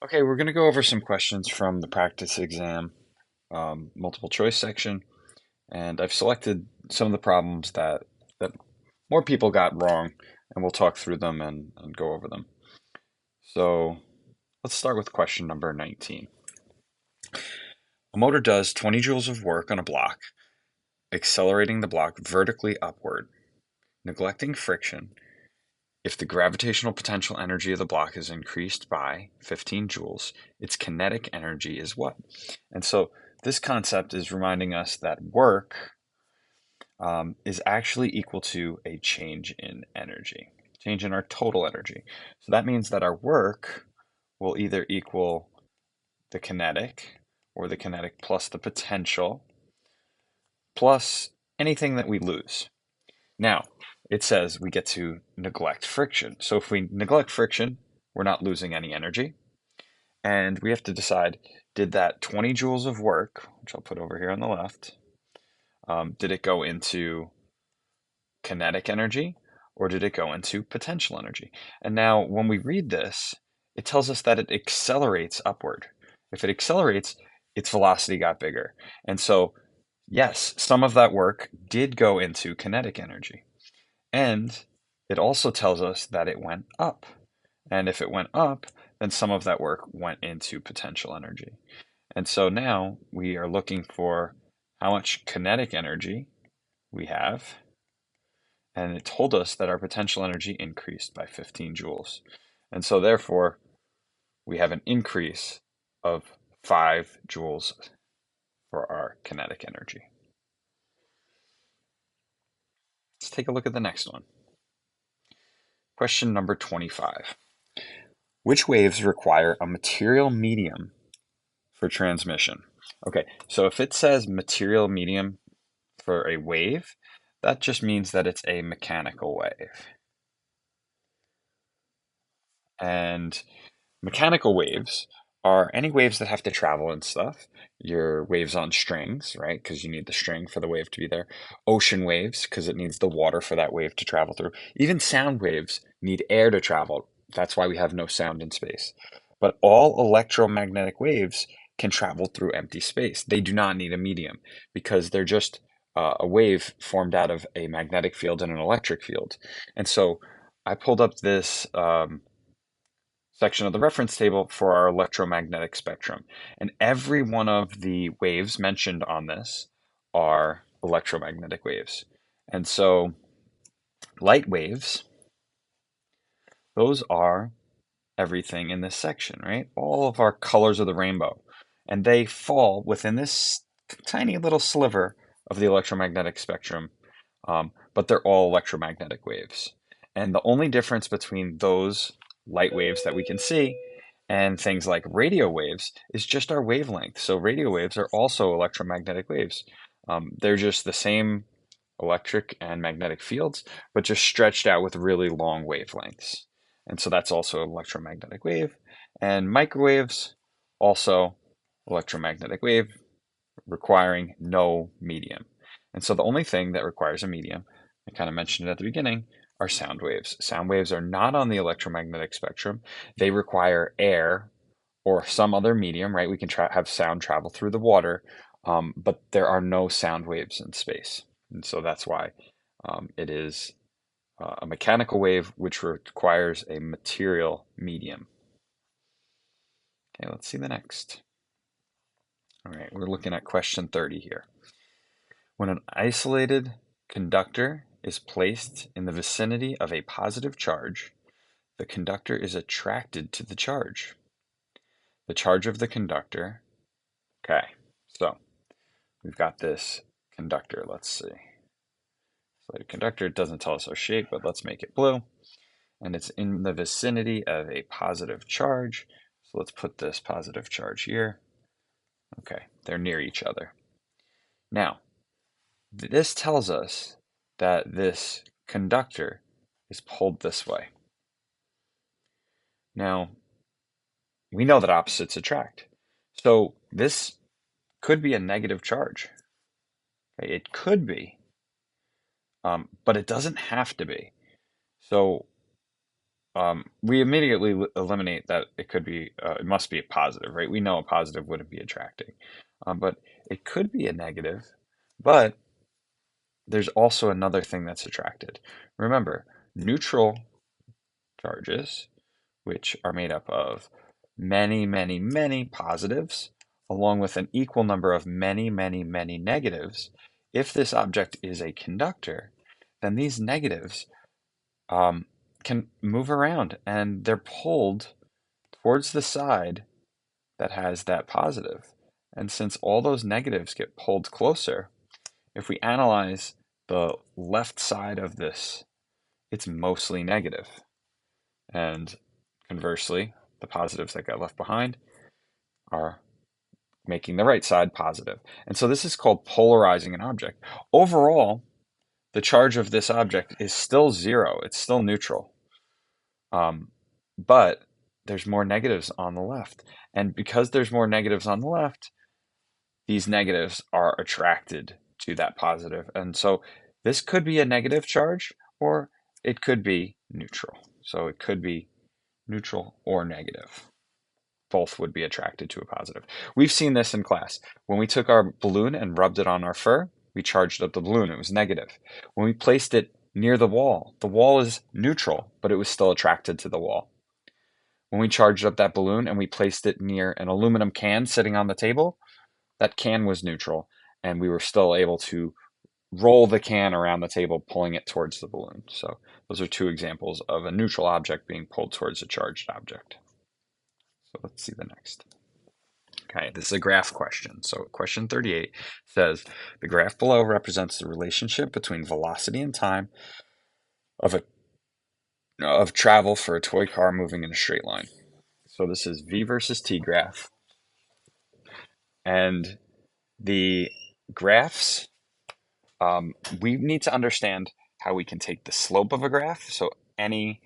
Okay, we're going to go over some questions from the practice exam multiple choice section, and I've selected some of the problems that more people got wrong, and we'll talk through them and go over them. So let's start with question number 19. A motor does 20 joules of work on a block, accelerating the block vertically upward, neglecting friction. If the gravitational potential energy of the block is increased by 15 joules, its kinetic energy is what? And so this concept is reminding us that work is actually equal to a change in energy, change in our total energy. So that means that our work will either equal the kinetic or the kinetic plus the potential plus anything that we lose. Now, it says we get to neglect friction. So if we neglect friction, we're not losing any energy. And we have to decide, did that 20 joules of work, which I'll put over here on the left, did it go into kinetic energy or did it go into potential energy? And now when we read this, it tells us that it accelerates upward. If it accelerates, its velocity got bigger. And so, yes, some of that work did go into kinetic energy. And it also tells us that it went up. And if it went up, then some of that work went into potential energy. And so now we are looking for how much kinetic energy we have. And it told us that our potential energy increased by 15 joules. And so therefore, we have an increase of 5 joules for our kinetic energy. Let's take a look at the next one. Question number 25. Which waves require a material medium for transmission? Okay, so if it says material medium for a wave, that just means that it's a mechanical wave. And mechanical waves are any waves that have to travel and stuff. Your waves on strings, right? Because you need the string for the wave to be there. Ocean waves, because it needs the water for that wave to travel through. Even sound waves need air to travel. That's why we have no sound in space. But all electromagnetic waves can travel through empty space. They do not need a medium because they're just a wave formed out of a magnetic field and an electric field. And so I pulled up this section of the reference table for our electromagnetic spectrum. And every one of the waves mentioned on this are electromagnetic waves. And so light waves, those are everything in this section, right? All of our colors of the rainbow. And they fall within this tiny little sliver of the electromagnetic spectrum, but they're all electromagnetic waves. And the only difference between those light waves that we can see and things like radio waves is just our wavelength. So radio waves are also electromagnetic waves. They're just the same electric and magnetic fields, but just stretched out with really long wavelengths. And so that's also an electromagnetic wave. And microwaves, also electromagnetic wave, requiring no medium. And so the only thing that requires a medium, I kind of mentioned it at the beginning, are sound waves. Sound waves are not on the electromagnetic spectrum. They require air or some other medium, right? We can have sound travel through the water, but there are no sound waves in space. And so that's why it is a mechanical wave, which requires a material medium. Okay, let's see the next. All right, we're looking at question 30 here. When an isolated conductor is placed in the vicinity of a positive charge, the conductor is attracted to the charge. The charge of the conductor. Okay, so we've got this conductor. Let's see. So the conductor doesn't tell us our shape, but let's make it blue. And it's in the vicinity of a positive charge. So let's put this positive charge here. Okay, they're near each other. Now, this tells us that this conductor is pulled this way. Now, we know that opposites attract. So this could be a negative charge. Okay? It could be, but it doesn't have to be. So we immediately eliminate that it must be a positive, right? We know a positive wouldn't be attracting, but it could be a negative. But there's also another thing that's attracted. Remember, neutral charges, which are made up of many, many, many positives, along with an equal number of many, many, many negatives. If this object is a conductor, then these negatives um, can move around and they're pulled towards the side that has that positive. And since all those negatives get pulled closer, if we analyze the left side of this, it's mostly negative. And conversely, the positives that got left behind are making the right side positive. And so this is called polarizing an object. Overall, the charge of this object is still zero. It's still neutral. But there's more negatives on the left. And because there's more negatives on the left, these negatives are attracted to that positive. And so this could be a negative charge or it could be neutral. So it could be neutral or negative. Both would be attracted to a positive. We've seen this in class. When we took our balloon and rubbed it on our fur, we charged up the balloon. It was negative. When we placed it near the wall is neutral, but it was still attracted to the wall. When we charged up that balloon and we placed it near an aluminum can sitting on the table, that can was neutral, and we were still able to roll the can around the table, pulling it towards the balloon. So those are two examples of a neutral object being pulled towards a charged object. So let's see the next. Okay, this is a graph question. So question 38 says, the graph below represents the relationship between velocity and time of travel for a toy car moving in a straight line. So this is V versus T graph. And the graphs, we need to understand how we can take the slope of a graph, so any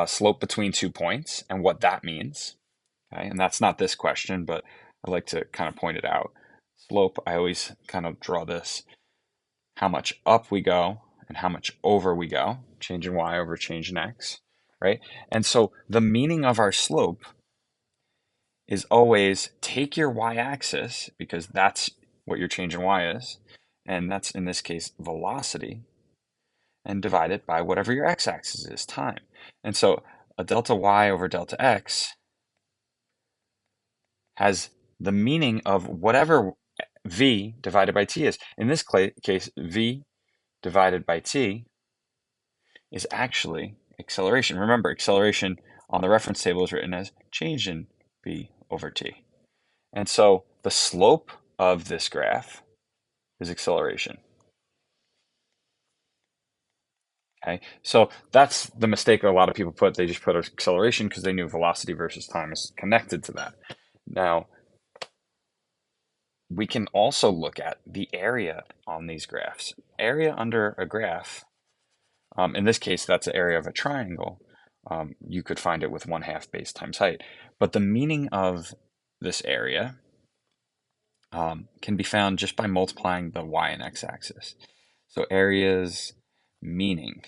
slope between 2 points, and what that means. Okay, and that's not this question, but I like to kind of point it out. Slope, I always kind of draw this, how much up we go and how much over we go, change in y over change in x, right? And so the meaning of our slope is always take your y-axis, because that's what your change in y is, and that's in this case velocity, and divide it by whatever your x-axis is, time. And so a delta y over delta x has the meaning of whatever v divided by t is. In this case, v divided by t is actually acceleration. Remember, acceleration on the reference table is written as change in v over t. And so the slope of this graph is acceleration. Okay, so that's the mistake a lot of people put. They just put acceleration because they knew velocity versus time is connected to that. Now, we can also look at the area on these graphs. Area under a graph, in this case, that's the area of a triangle. You could find it with 1/2 base times height. But the meaning of this area can be found just by multiplying the y and x axis. So area's meaning,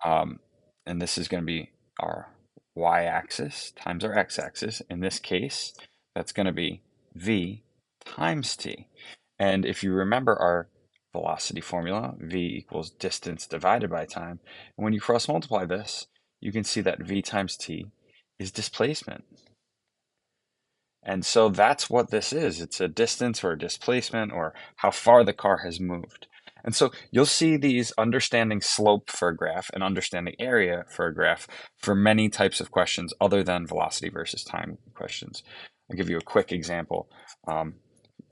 and this is going to be our y-axis times our x-axis. In this case, that's going to be v times t. And if you remember our velocity formula, v equals distance divided by time. And when you cross multiply this, you can see that v times t is displacement. And so that's what this is. It's a distance or a displacement or how far the car has moved. And so you'll see these understanding slope for a graph and understanding area for a graph for many types of questions other than velocity versus time questions. I'll give you a quick example.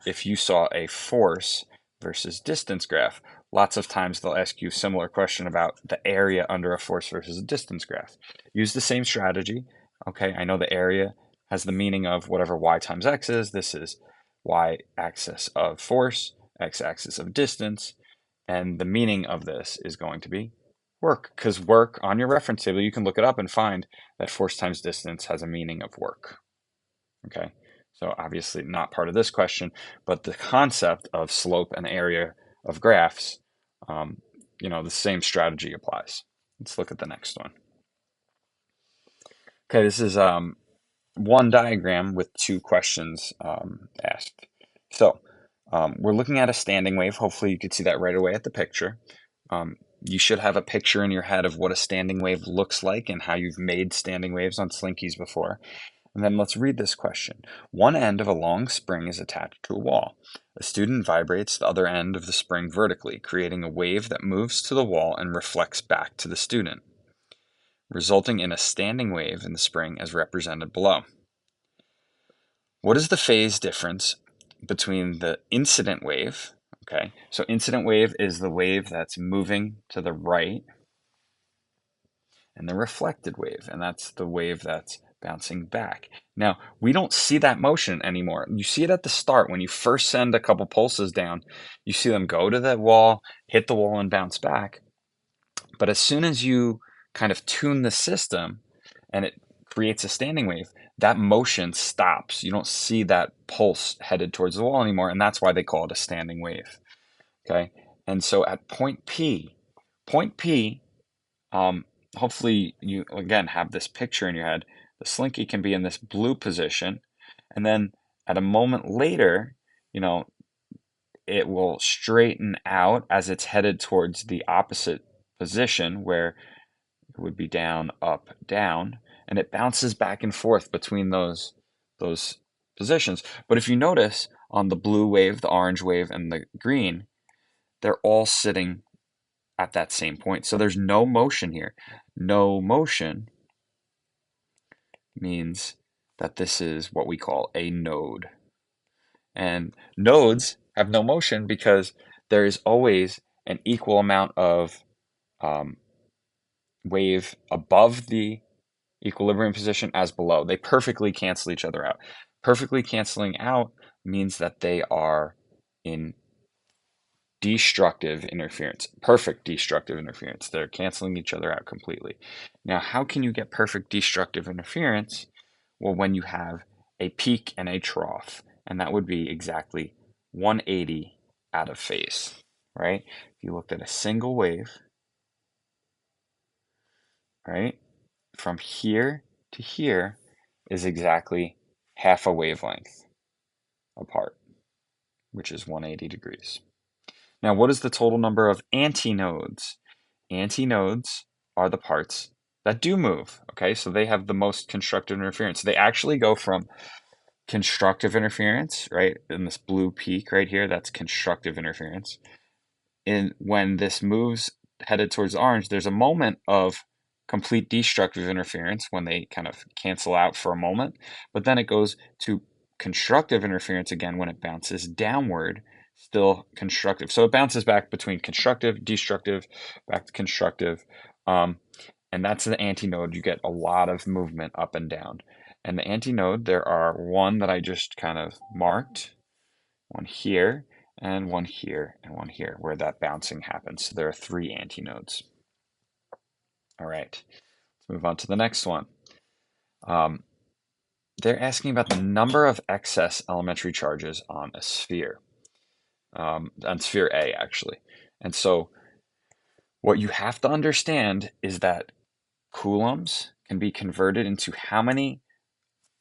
If you saw a force versus distance graph, lots of times they'll ask you a similar question about the area under a force versus a distance graph. Use the same strategy. Okay, I know the area has the meaning of whatever y times x is. This is y-axis of force, x-axis of distance, and the meaning of this is going to be work, because work on your reference table, you can look it up and find that force times distance has a meaning of work. Okay, so obviously not part of this question, but the concept of slope and area of graphs, the same strategy applies. Let's look at the next one. Okay, this is one diagram with two questions asked. So we're looking at a standing wave. Hopefully you could see that right away at the picture. You should have a picture in your head of what a standing wave looks like and how you've made standing waves on slinkies before. And then let's read this question. One end of a long spring is attached to a wall. A student vibrates the other end of the spring vertically, creating a wave that moves to the wall and reflects back to the student, resulting in a standing wave in the spring as represented below. What is the phase difference between the incident wave? Okay, so incident wave is the wave that's moving to the right, and the reflected wave, and that's the wave that's bouncing back. Now, we don't see that motion anymore. You see it at the start when you first send a couple pulses down. You see them go to the wall, hit the wall, and bounce back. But as soon as you kind of tune the system and it creates a standing wave, that motion stops. You don't see that pulse headed towards the wall anymore, and that's why they call it a standing wave. Okay, and so at point P, um, hopefully you again have this picture in your head. The slinky can be in this blue position, and then at a moment later, you know, it will straighten out as it's headed towards the opposite position where it would be down, up, down, and it bounces back and forth between those positions. But if you notice on the blue wave, the orange wave, and the green, they're all sitting at that same point. So there's no motion here. No motion means that this is what we call a node. And nodes have no motion because there is always an equal amount of um, wave above the equilibrium position as below. They perfectly cancel each other out. Perfectly canceling out means that they are in destructive interference, perfect destructive interference. They're canceling each other out completely. Now, how can you get perfect destructive interference? Well, when you have a peak and a trough, and that would be exactly 180 out of phase, right? If you looked at a single wave, right, from here to here is exactly half a wavelength apart, which is 180 degrees. Now, what is the total number of antinodes? Antinodes are the parts that do move, okay? So they have the most constructive interference. They actually go from constructive interference, right, in this blue peak right here, that's constructive interference. And when this moves headed towards orange, there's a moment of complete destructive interference when they kind of cancel out for a moment, but then it goes to constructive interference again when it bounces downward, still constructive. So it bounces back between constructive, destructive, back to constructive. And that's the antinode. You get a lot of movement up and down. And the antinode, there are one that I just kind of marked, one here, and one here, and one here, where that bouncing happens. So there are three antinodes. All right, let's move on to the next one. They're asking about the number of excess elementary charges on a sphere, on sphere A, actually. And so what you have to understand is that coulombs can be converted into how many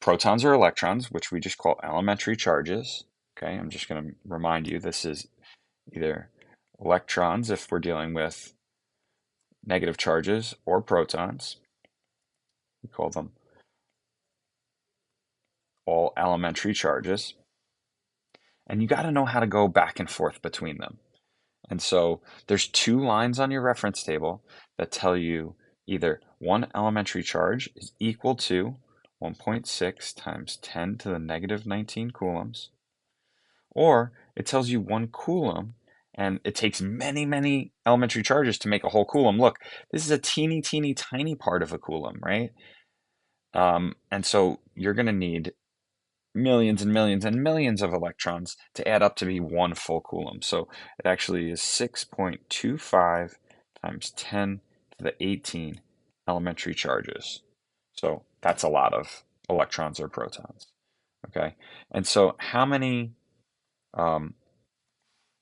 protons or electrons, which we just call elementary charges. Okay, I'm just going to remind you this is either electrons if we're dealing with negative charges or protons. We call them all elementary charges. And you got to know how to go back and forth between them. And so there's two lines on your reference table that tell you either one elementary charge is equal to 1.6 times 10 to the negative 19 coulombs, or it tells you 1 coulomb, and it takes many, many elementary charges to make a whole coulomb. Look, this is a teeny, teeny, tiny part of a coulomb, right? And so you're going to need millions and millions and millions of electrons to add up to be 1 full coulomb. So it actually is 6.25 times 10 to the 18 elementary charges. So that's a lot of electrons or protons. Okay. And so how many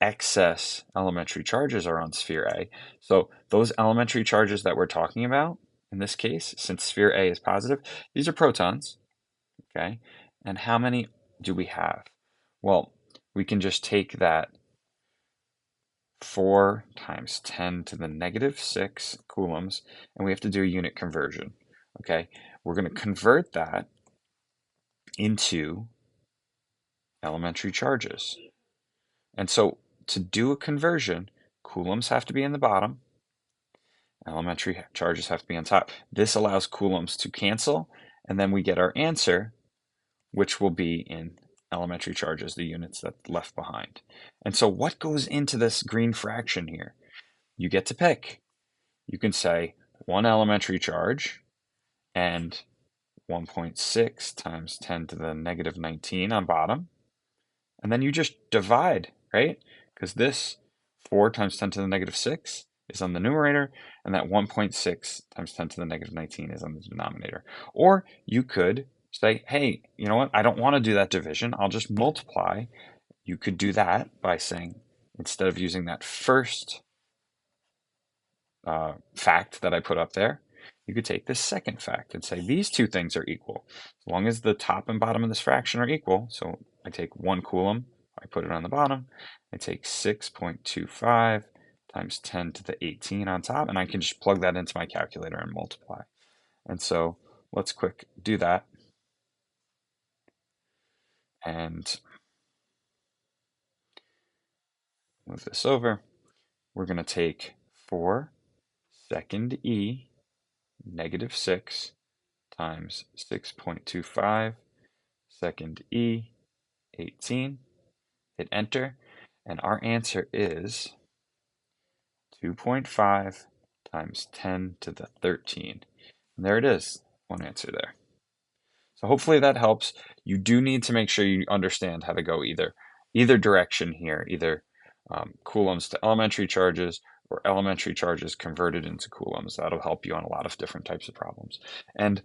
excess elementary charges are on sphere A. So those elementary charges that we're talking about, in this case, since sphere A is positive, these are protons, okay? And how many do we have? Well, we can just take that 4 times 10 to the negative 6 coulombs, and we have to do a unit conversion, okay? We're going to convert that into elementary charges. And so to do a conversion, coulombs have to be in the bottom, elementary charges have to be on top. This allows coulombs to cancel, and then we get our answer, which will be in elementary charges, the units that left behind. And so what goes into this green fraction here? You get to pick. You can say 1 elementary charge and 1.6 times 10 to the negative 19 on bottom. And then you just divide, right? Because this 4 times 10 to the negative 6 is on the numerator, and that 1.6 times 10 to the negative 19 is on the denominator. Or you could say, hey, you know what? I don't want to do that division. I'll just multiply. You could do that by saying, instead of using that first fact that I put up there, you could take this second fact and say these two things are equal. As long as the top and bottom of this fraction are equal, so I take 1 coulomb, I put it on the bottom, I take 6.25 times 10 to the 18 on top, and I can just plug that into my calculator and multiply. And so let's quick do that. And move this over. We're going to take 4 second E negative 6 times 6.25 second E 18. Hit enter, and our answer is 2.5 times 10 to the 13. And there it is, one answer there. So hopefully that helps. You do need to make sure you understand how to go either direction here, either coulombs to elementary charges or elementary charges converted into coulombs. That'll help you on a lot of different types of problems. And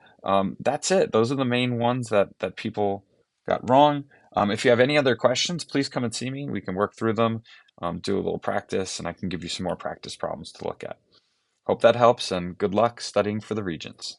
that's it. Those are the main ones that people got wrong. If you have any other questions, please come and see me. We can work through them, do a little practice, and I can give you some more practice problems to look at. Hope that helps, and good luck studying for the Regents.